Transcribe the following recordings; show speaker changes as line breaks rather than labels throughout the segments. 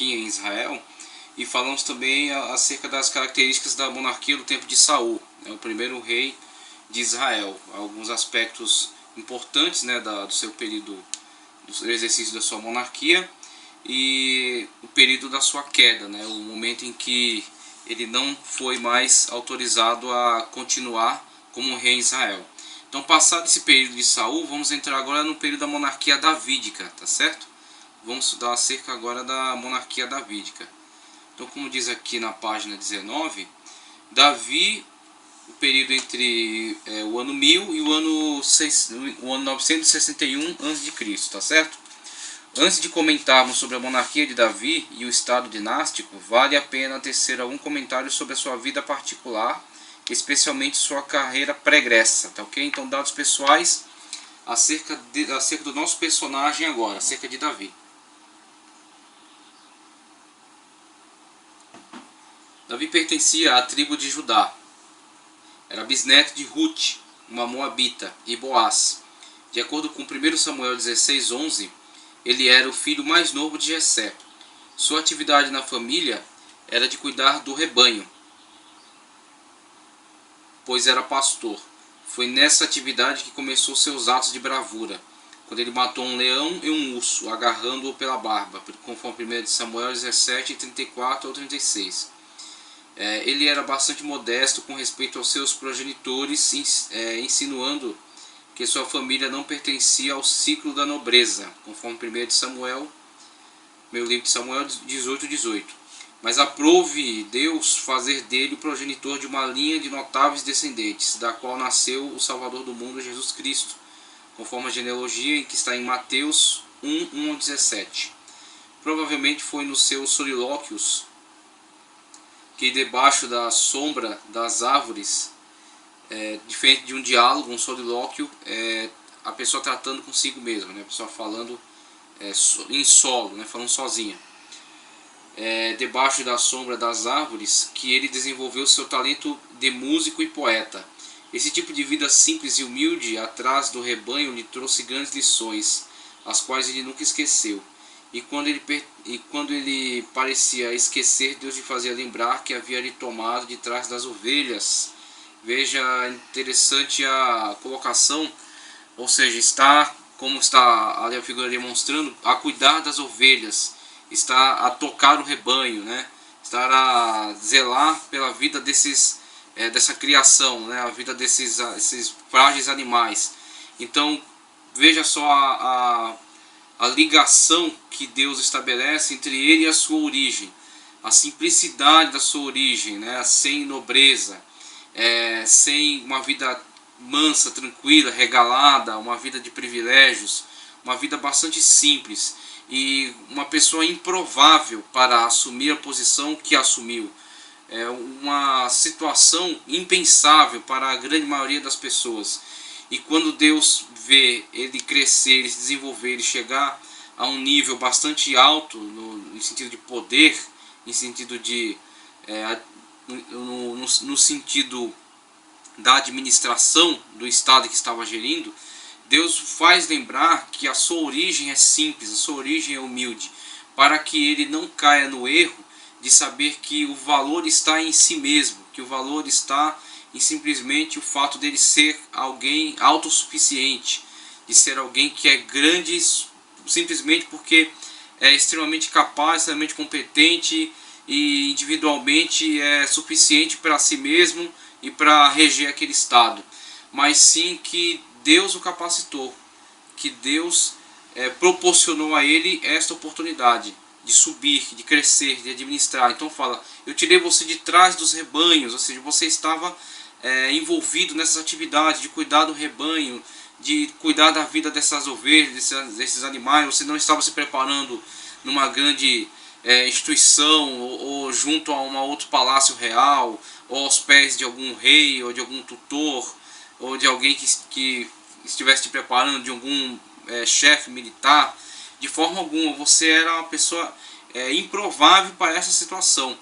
em Israel, e falamos também acerca das características da monarquia do tempo de Saul, né, o primeiro rei de Israel, alguns aspectos importantes, né, do seu período, do exercício da sua monarquia, e o período da sua queda, né, o momento em que ele não foi mais autorizado a continuar como rei em Israel. Então, passado esse período de Saul, vamos entrar agora no período da monarquia davídica, tá certo? Vamos estudar acerca agora da monarquia davídica. Então, como diz aqui na página 19, Davi, o período entre o ano 1000 e o ano 961 a.C., tá certo? Antes de comentarmos sobre a monarquia de Davi e o estado dinástico, vale a pena tecer algum comentário sobre a sua vida particular, especialmente sua carreira pregressa, tá ok? Então, dados pessoais acerca do nosso personagem agora, acerca de Davi. Davi pertencia à tribo de Judá. Era bisneto de Ruth, uma moabita, e Boaz. De acordo com 1 Samuel 16:11, ele era o filho mais novo de Jessé. Sua atividade na família era de cuidar do rebanho, pois era pastor. Foi nessa atividade que começou seus atos de bravura, quando ele matou um leão e um urso, agarrando-o pela barba, conforme 1 Samuel 17, 34 ao 36. Ele era bastante modesto com respeito aos seus progenitores, insinuando que sua família não pertencia ao ciclo da nobreza, conforme 1 Samuel, meu livro de Samuel 18:18. Mas aprove Deus fazer dele o progenitor de uma linha de notáveis descendentes, da qual nasceu o Salvador do mundo, Jesus Cristo, conforme a genealogia que está em Mateus 1:1-17. Provavelmente foi nos seus solilóquios que, debaixo da sombra das árvores, diferente de um diálogo, um solilóquio, a pessoa tratando consigo mesma, né? A pessoa falando em solo, né? Falando sozinha. Debaixo da sombra das árvores, que ele desenvolveu seu talento de músico e poeta. Esse tipo de vida simples e humilde atrás do rebanho lhe trouxe grandes lições, as quais ele nunca esqueceu. E quando ele parecia esquecer, Deus lhe fazia lembrar que havia lhe tomado de trás das ovelhas. Veja, interessante a colocação, ou seja, como está ali a figura demonstrando, a cuidar das ovelhas, está a tocar o rebanho, né? Estar a zelar pela vida dessa criação, né? A vida desses frágeis animais. Então, veja só a ligação que Deus estabelece entre ele e a sua origem, a simplicidade da sua origem, né? Sem nobreza, sem uma vida mansa, tranquila, regalada, uma vida de privilégios, uma vida bastante simples, e uma pessoa improvável para assumir a posição que assumiu. Uma situação impensável para a grande maioria das pessoas. E quando Deus vê ele crescer, ele se desenvolver, ele chegar a um nível bastante alto no sentido de poder, em sentido de no sentido da administração do estado que estava gerindo, Deus faz lembrar que a sua origem é simples, a sua origem é humilde, para que ele não caia no erro de saber que o valor está em si mesmo, que o valor está em simplesmente o fato dele ser alguém autossuficiente, de ser alguém que é grande simplesmente porque é extremamente capaz, extremamente competente e individualmente é suficiente para si mesmo e para reger aquele estado, mas sim que Deus o capacitou, que Deus proporcionou a ele esta oportunidade de subir, de crescer, de administrar. Então fala, eu tirei você de trás dos rebanhos, ou seja, você estava envolvido nessas atividades de cuidar do rebanho, de cuidar da vida dessas ovelhas, desses animais. Você não estava se preparando numa grande instituição ou junto a um outro palácio real, ou aos pés de algum rei ou de algum tutor, ou de alguém que estivesse te preparando, de algum chefe militar. De forma alguma, você era uma pessoa improvável para essa situação.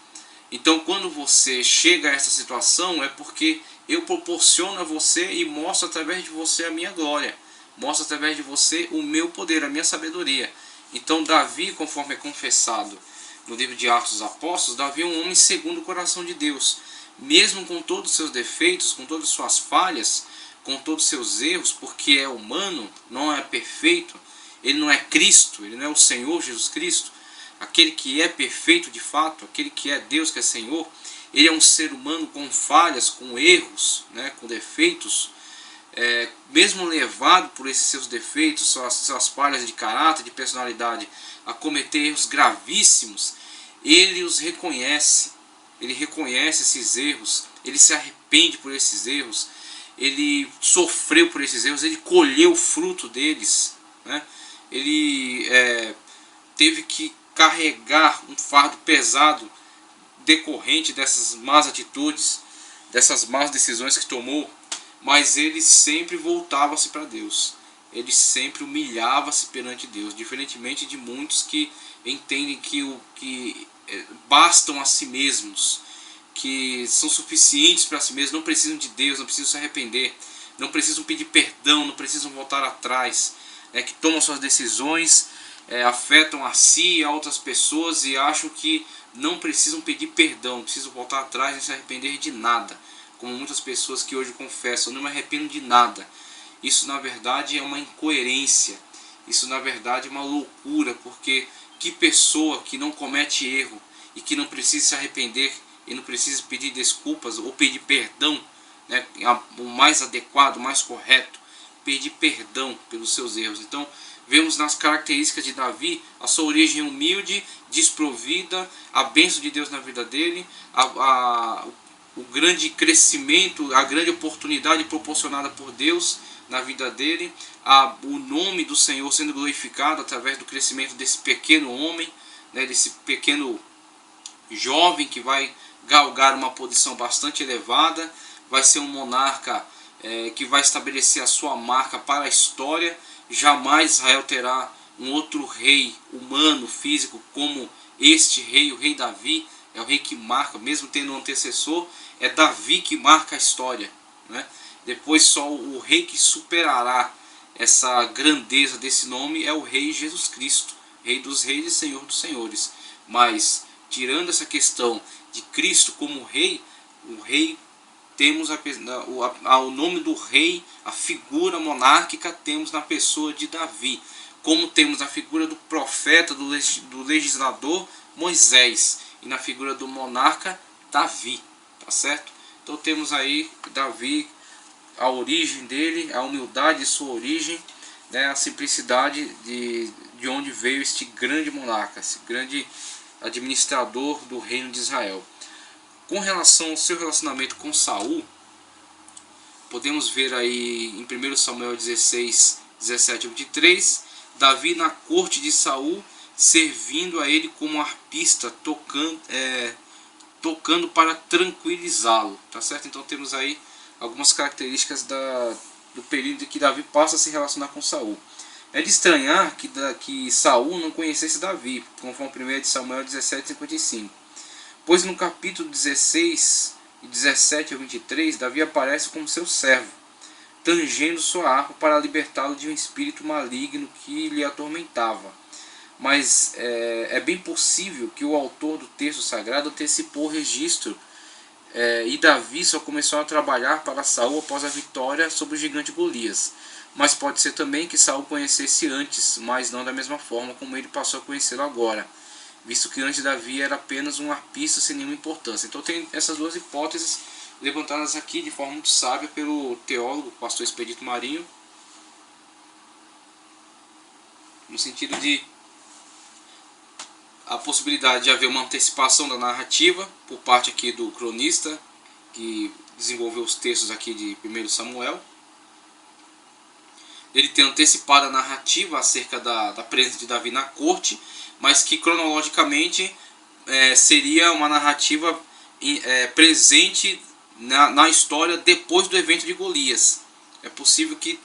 Então, quando você chega a essa situação, é porque eu proporciono a você e mostro através de você a minha glória, mostro através de você o meu poder, a minha sabedoria. Então, Davi, conforme é confessado no livro de Atos dos Apóstolos, Davi é um homem segundo o coração de Deus. Mesmo com todos os seus defeitos, com todas as suas falhas, com todos os seus erros, porque é humano, não é perfeito, ele não é Cristo, ele não é o Senhor Jesus Cristo, aquele que é perfeito de fato, aquele que é Deus, que é Senhor, ele é um ser humano com falhas, com erros, né, com defeitos, mesmo levado por esses seus defeitos, suas falhas de caráter, de personalidade, a cometer erros gravíssimos, ele os reconhece, ele reconhece esses erros, ele se arrepende por esses erros, ele sofreu por esses erros, ele colheu o fruto deles, né? Ele teve que carregar um fardo pesado decorrente dessas más atitudes, dessas más decisões que tomou, mas ele sempre voltava-se para Deus, ele sempre humilhava-se perante Deus, diferentemente de muitos que entendem que bastam a si mesmos, que são suficientes para si mesmos, não precisam de Deus, não precisam se arrepender, não precisam pedir perdão, não precisam voltar atrás, que tomam suas decisões, afetam a si e a outras pessoas e acham que não precisam pedir perdão, não precisam voltar atrás, não se arrepender de nada, como muitas pessoas que hoje confessam, não me arrependo de nada. Isso na verdade é uma incoerência, isso na verdade é uma loucura, porque que pessoa que não comete erro e que não precisa se arrepender e não precisa pedir desculpas ou pedir perdão, né, o mais adequado, o mais correto, pedir perdão pelos seus erros. Então vemos nas características de Davi a sua origem humilde, desprovida, a bênção de Deus na vida dele, o grande crescimento, a grande oportunidade proporcionada por Deus na vida dele, o nome do Senhor sendo glorificado através do crescimento desse pequeno homem, né, desse pequeno jovem que vai galgar uma posição bastante elevada, vai ser um monarca que vai estabelecer a sua marca para a história. Jamais Israel terá um outro rei humano, físico, como este rei, o rei Davi. É o rei que marca, mesmo tendo um antecessor, é Davi que marca a história, né? Depois só o rei que superará essa grandeza desse nome é o rei Jesus Cristo, rei dos reis e senhor dos senhores. Mas tirando essa questão de Cristo como rei, o rei, temos o nome do rei, a figura monárquica temos na pessoa de Davi, como temos a figura do profeta, do legislador Moisés, e na figura do monarca Davi, tá certo? Então temos aí Davi, a origem dele, a humildade de sua origem, né, a simplicidade de onde veio este grande monarca, esse grande administrador do reino de Israel. Com relação ao seu relacionamento com Saul, podemos ver aí em 1 Samuel 16, 17 e 23, Davi na corte de Saul, servindo a ele como arpista, tocando para tranquilizá-lo, tá certo? Então temos aí algumas características do período em que Davi passa a se relacionar com Saul. É de estranhar que Saul não conhecesse Davi, conforme 1 Samuel 17, 55. Pois no capítulo 16 e 17 a 23, Davi aparece como seu servo, tangendo sua harpa para libertá-lo de um espírito maligno que lhe atormentava. Mas é bem possível que o autor do texto sagrado antecipou o registro, e Davi só começou a trabalhar para Saul após a vitória sobre o gigante Golias. Mas pode ser também que Saul conhecesse antes, mas não da mesma forma como ele passou a conhecê-lo agora, visto que antes Davi era apenas um arpista sem nenhuma importância. Então tem essas duas hipóteses levantadas aqui de forma muito sábia pelo teólogo, pastor Expedito Marinho, no sentido de a possibilidade de haver uma antecipação da narrativa por parte aqui do cronista, que desenvolveu os textos aqui de 1 Samuel, ele ter antecipado a narrativa acerca da presença de Davi na corte, mas que cronologicamente seria uma narrativa presente na história depois do evento de Golias. É possível que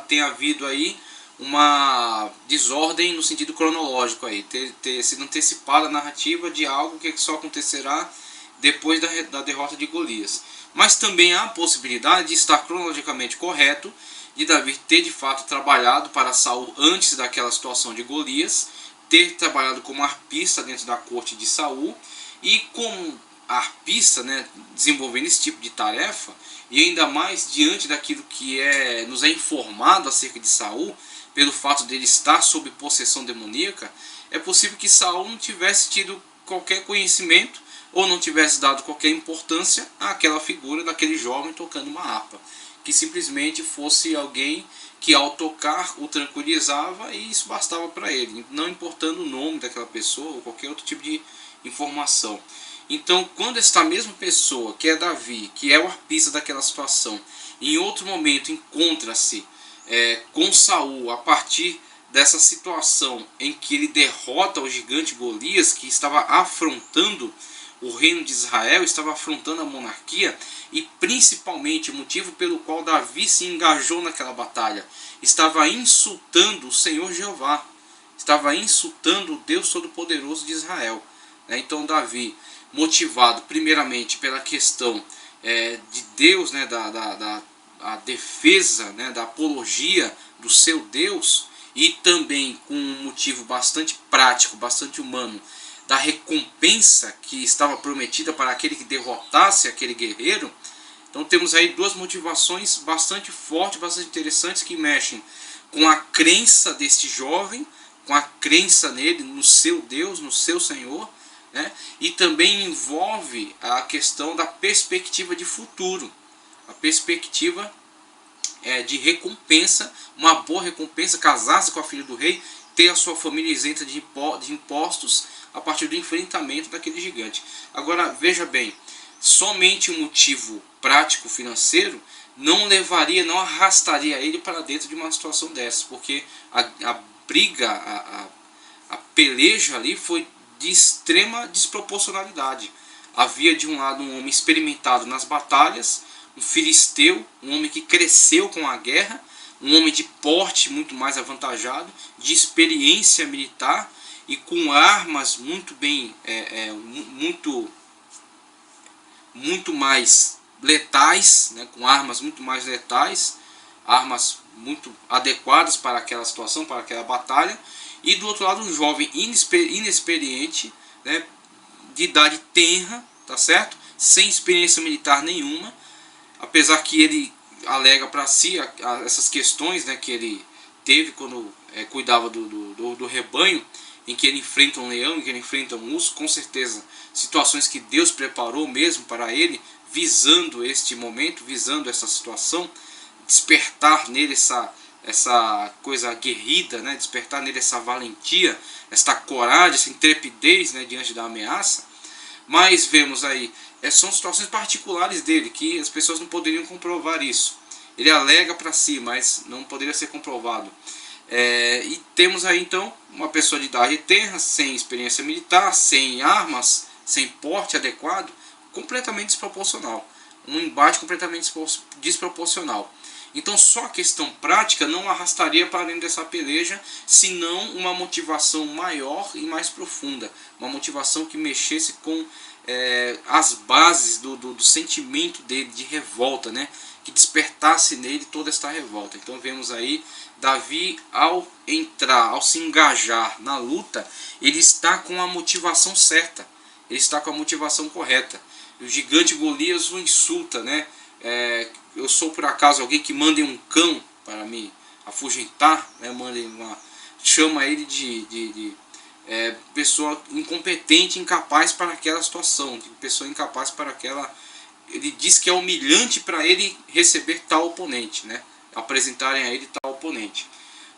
tenha havido aí uma desordem no sentido cronológico, aí, ter sido antecipada a narrativa de algo que só acontecerá depois da derrota de Golias. Mas também há a possibilidade de estar cronologicamente correto, de Davi ter de fato trabalhado para Saul antes daquela situação de Golias, ter trabalhado como arpista dentro da corte de Saul, e como arpista, né, desenvolvendo esse tipo de tarefa, e ainda mais diante daquilo que nos é informado acerca de Saul, pelo fato dele estar sob possessão demoníaca, é possível que Saul não tivesse tido qualquer conhecimento ou não tivesse dado qualquer importância àquela figura daquele jovem tocando uma harpa, que simplesmente fosse alguém que ao tocar o tranquilizava e isso bastava para ele, não importando o nome daquela pessoa ou qualquer outro tipo de informação. Então, quando esta mesma pessoa, que é Davi, que é o arpista daquela situação, em outro momento encontra-se com Saul a partir dessa situação em que ele derrota o gigante Golias, que estava afrontando o reino de Israel, estava afrontando a monarquia, e principalmente o motivo pelo qual Davi se engajou naquela batalha, estava insultando o Senhor Jeová, estava insultando o Deus Todo-Poderoso de Israel. Então Davi, motivado primeiramente pela questão de Deus, né, a defesa, né, da apologia do seu Deus, e também com um motivo bastante prático, bastante humano, da recompensa que estava prometida para aquele que derrotasse aquele guerreiro. Então temos aí duas motivações bastante fortes, bastante interessantes, que mexem com a crença deste jovem, com a crença nele, no seu Deus, no seu Senhor, né? E também envolve a questão da perspectiva de futuro, a perspectiva de recompensa, uma boa recompensa, casar-se com a filha do rei, ter a sua família isenta de impostos a partir do enfrentamento daquele gigante. Agora veja bem, somente um motivo prático financeiro não levaria, não arrastaria ele para dentro de uma situação dessas, porque a briga, a peleja ali foi de extrema desproporcionalidade. Havia de um lado um homem experimentado nas batalhas, um filisteu, um homem que cresceu com a guerra, um homem de porte muito mais avantajado, de experiência militar e com armas muito bem, muito mais letais, né, com armas muito mais letais, armas muito adequadas para aquela situação, para aquela batalha. E do outro lado um jovem inexperiente, né, de idade tenra, tá certo? Sem experiência militar nenhuma, apesar que ele alega para si essas questões, né, que ele teve quando cuidava do rebanho, em que ele enfrenta um leão, em que ele enfrenta um urso, com certeza situações que Deus preparou mesmo para ele, visando este momento, visando essa situação, despertar nele essa coisa aguerrida, né? Despertar nele essa valentia, essa coragem, essa intrepidez, né, diante da ameaça. Mas vemos aí, são situações particulares dele, que as pessoas não poderiam comprovar isso. Ele alega para si, mas não poderia ser comprovado. E temos aí então uma pessoa de idade tenra, sem experiência militar, sem armas, sem porte adequado, completamente desproporcional. Um embate completamente desproporcional. Então só a questão prática não arrastaria para dentro dessa peleja, senão uma motivação maior e mais profunda. Uma motivação que mexesse com as bases do sentimento dele de revolta, né? Que despertasse nele toda esta revolta. Então vemos aí Davi, ao entrar, ao se engajar na luta, ele está com a motivação certa, ele está com a motivação correta. O gigante Golias o insulta, né? Eu sou por acaso alguém que manda um cão para me afugentar, né? Chama ele de pessoa incompetente, incapaz para aquela situação, de pessoa incapaz para aquela. Ele diz que é humilhante para ele receber tal oponente, né? Apresentarem a ele tal oponente.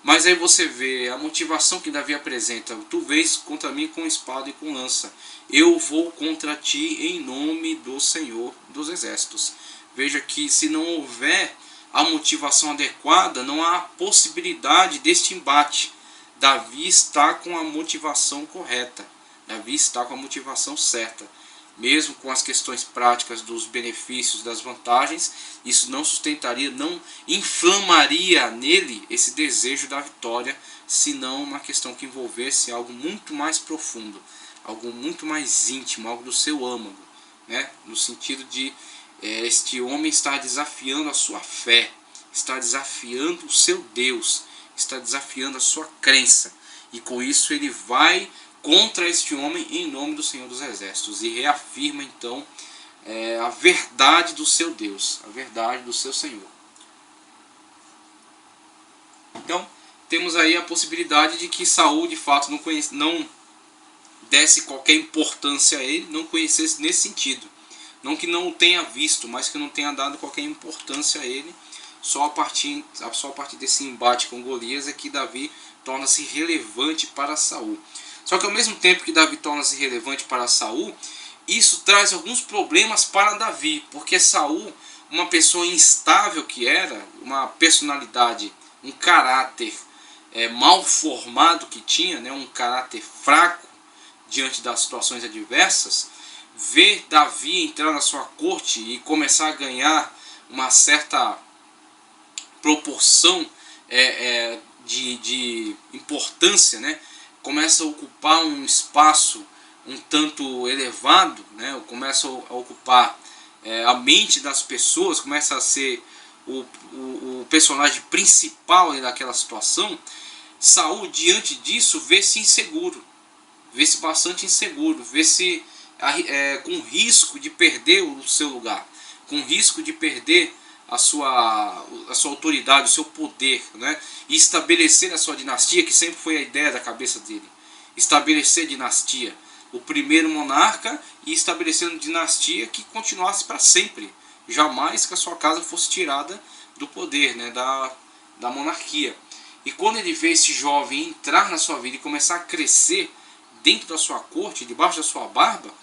Mas aí você vê a motivação que Davi apresenta: tu vês contra mim com espada e com lança, eu vou contra ti em nome do Senhor dos Exércitos. Veja que se não houver a motivação adequada, não há possibilidade deste embate. Davi está com a motivação correta, Davi está com a motivação certa. Mesmo com as questões práticas dos benefícios, das vantagens, isso não sustentaria, não inflamaria nele esse desejo da vitória, senão uma questão que envolvesse algo muito mais profundo, algo muito mais íntimo, algo do seu âmago, né? No sentido de este homem está desafiando a sua fé, está desafiando o seu Deus, está desafiando a sua crença. E com isso ele vai contra este homem em nome do Senhor dos Exércitos e reafirma então a verdade do seu Deus, a verdade do seu Senhor. Então temos aí a possibilidade de que Saul de fato não desse qualquer importância a ele, não conhecesse nesse sentido. Não que não o tenha visto, mas que não tenha dado qualquer importância a ele. Só a partir desse embate com Golias é que Davi torna-se relevante para Saul. Só que ao mesmo tempo que Davi torna-se relevante para Saul, isso traz alguns problemas para Davi, porque Saul, uma pessoa instável que era, uma personalidade, um caráter mal formado que tinha, né, um caráter fraco diante das situações adversas, ver Davi entrar na sua corte e começar a ganhar uma certa proporção de importância, né? Começa a ocupar um espaço um tanto elevado, né? Começa a ocupar a mente das pessoas, começa a ser o personagem principal daquela situação. Saul, diante disso, vê-se inseguro, vê-se bastante inseguro, vê-se com risco de perder o seu lugar, com risco de perder a sua autoridade, o seu poder, né? E estabelecer a sua dinastia, que sempre foi a ideia da cabeça dele. Estabelecer dinastia, o primeiro monarca, e estabelecendo dinastia que continuasse para sempre. Jamais que a sua casa fosse tirada do poder, né? da monarquia. E quando ele vê esse jovem entrar na sua vida e começar a crescer dentro da sua corte, debaixo da sua barba,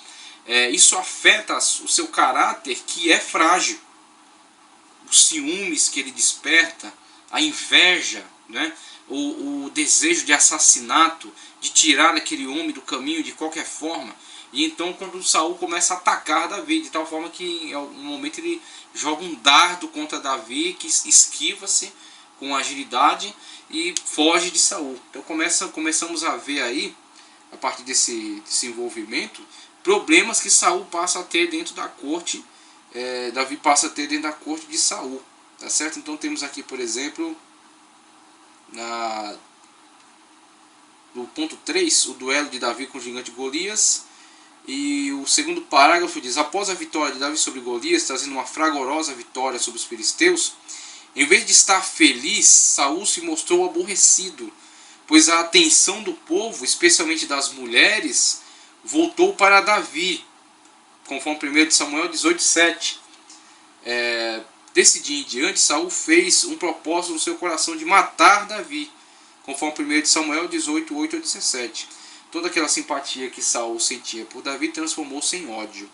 isso afeta o seu caráter, que é frágil. Os ciúmes que ele desperta, a inveja, né? o desejo de assassinato, de tirar aquele homem do caminho de qualquer forma. E então quando Saul começa a atacar Davi, de tal forma que em algum momento ele joga um dardo contra Davi, que esquiva-se com agilidade e foge de Saul. Então começamos a ver aí, a partir desse envolvimento, problemas que Saul passa a ter dentro da corte, Davi passa a ter dentro da corte de Saul, tá certo? Então temos aqui, por exemplo, no ponto 3, o duelo de Davi com o gigante Golias, e o segundo parágrafo diz: após a vitória de Davi sobre Golias, trazendo uma fragorosa vitória sobre os filisteus, em vez de estar feliz, Saul se mostrou aborrecido, pois a atenção do povo, especialmente das mulheres, voltou para Davi, conforme 1 Samuel 18:7. Desse dia em diante, Saul fez um propósito no seu coração de matar Davi, conforme 1 Samuel 18:8 a 17. Toda aquela simpatia que Saul sentia por Davi transformou-se em ódio.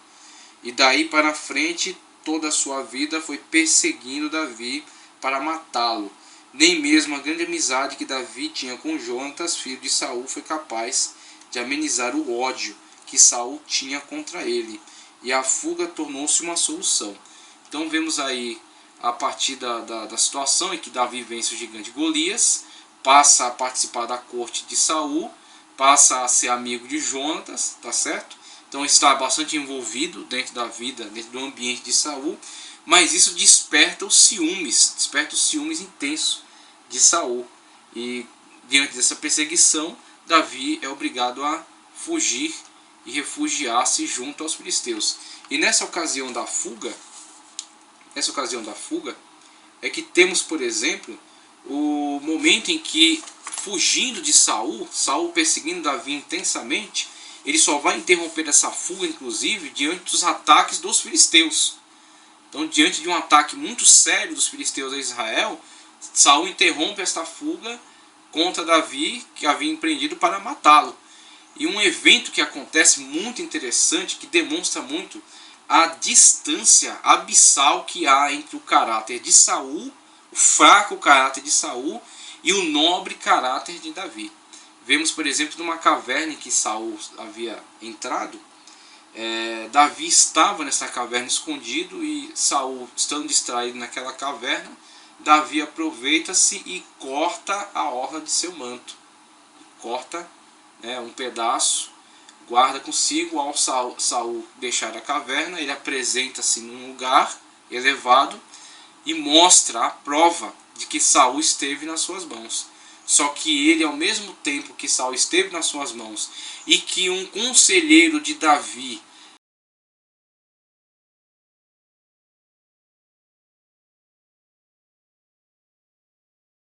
E daí para frente, toda a sua vida foi perseguindo Davi para matá-lo. Nem mesmo a grande amizade que Davi tinha com Jonatas, filho de Saul, foi capaz de amenizar o ódio que Saul tinha contra ele. E a fuga tornou-se uma solução. Então vemos aí, a partir da situação em que Davi vence o gigante Golias, passa a participar da corte de Saul, passa a ser amigo de Jonatas, tá certo? Então está bastante envolvido dentro da vida, dentro do ambiente de Saul, mas isso desperta os ciúmes intensos de Saul. E diante dessa perseguição, Davi é obrigado a fugir e refugiar-se junto aos filisteus. E nessa ocasião da fuga é que temos, por exemplo, o momento em que, fugindo de Saul perseguindo Davi intensamente, ele só vai interromper essa fuga, inclusive, diante dos ataques dos filisteus. Então, diante de um ataque muito sério dos filisteus a Israel, Saul interrompe esta fuga contra Davi, que havia empreendido para matá-lo. E um evento que acontece muito interessante, que demonstra muito a distância abissal que há entre o caráter de Saul, o fraco caráter de Saul, e o nobre caráter de Davi. Vemos, por exemplo, numa caverna em que Saul havia entrado, Davi estava nessa caverna escondido, e Saul, estando distraído naquela caverna, Davi aproveita-se e corta a orla de seu manto. Corta um pedaço, guarda consigo. Ao Saul deixar a caverna, ele apresenta-se num lugar elevado e mostra a prova de que Saul esteve nas suas mãos. Só que ele, ao mesmo tempo que Saul esteve nas suas mãos e que um conselheiro de Davi